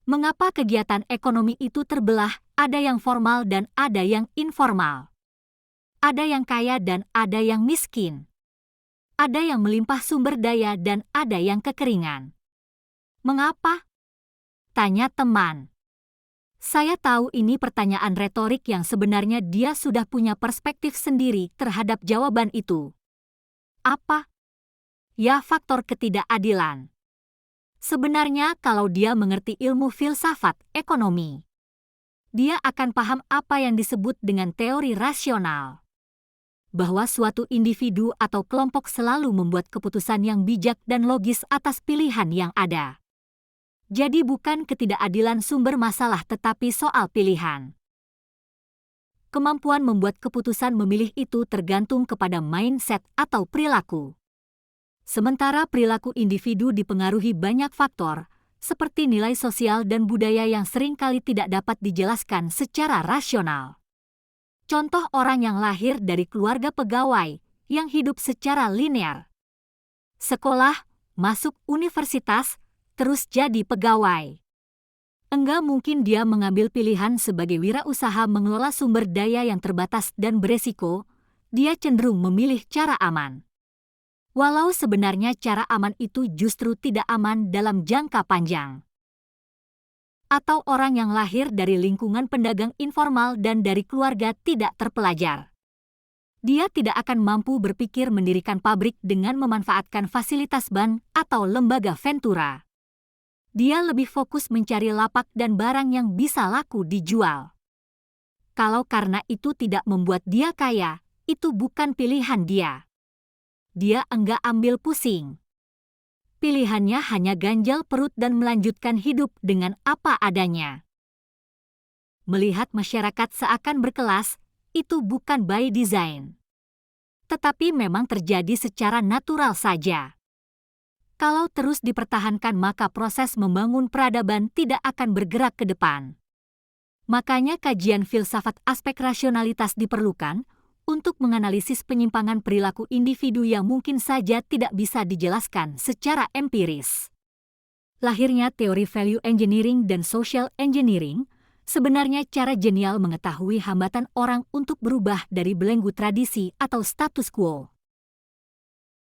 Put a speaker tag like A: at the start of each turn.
A: Mengapa kegiatan ekonomi itu terbelah, ada yang formal dan ada yang informal. Ada yang kaya dan ada yang miskin. Ada yang melimpah sumber daya dan ada yang kekeringan. Mengapa? Tanya teman. Saya tahu ini pertanyaan retorik yang sebenarnya dia sudah punya perspektif sendiri terhadap jawaban itu. Apa? Ya, faktor ketidakadilan. Sebenarnya kalau dia mengerti ilmu filsafat ekonomi, dia akan paham apa yang disebut dengan teori rasional. Bahwa suatu individu atau kelompok selalu membuat keputusan yang bijak dan logis atas pilihan yang ada. Jadi bukan ketidakadilan sumber masalah tetapi soal pilihan. Kemampuan membuat keputusan memilih itu tergantung kepada mindset atau perilaku. Sementara perilaku individu dipengaruhi banyak faktor, seperti nilai sosial dan budaya yang seringkali tidak dapat dijelaskan secara rasional. Contoh orang yang lahir dari keluarga pegawai, yang hidup secara linear. Sekolah, masuk universitas, terus jadi pegawai. Enggak mungkin dia mengambil pilihan sebagai wirausaha mengelola sumber daya yang terbatas dan beresiko, dia cenderung memilih cara aman. Walau sebenarnya cara aman itu justru tidak aman dalam jangka panjang. Atau orang yang lahir dari lingkungan pedagang informal dan dari keluarga tidak terpelajar. Dia tidak akan mampu berpikir mendirikan pabrik dengan memanfaatkan fasilitas bank atau lembaga ventura. Dia lebih fokus mencari lapak dan barang yang bisa laku dijual. Kalau karena itu tidak membuat dia kaya, itu bukan pilihan dia. Dia enggak ambil pusing. Pilihannya hanya ganjal perut dan melanjutkan hidup dengan apa adanya. Melihat masyarakat seakan berkelas, itu bukan by design. Tetapi memang terjadi secara natural saja. Kalau terus dipertahankan maka proses membangun peradaban tidak akan bergerak ke depan. Makanya kajian filsafat aspek rasionalitas diperlukan untuk menganalisis penyimpangan perilaku individu yang mungkin saja tidak bisa dijelaskan secara empiris. Lahirnya teori value engineering dan social engineering sebenarnya cara jenial mengetahui hambatan orang untuk berubah dari belenggu tradisi atau status quo.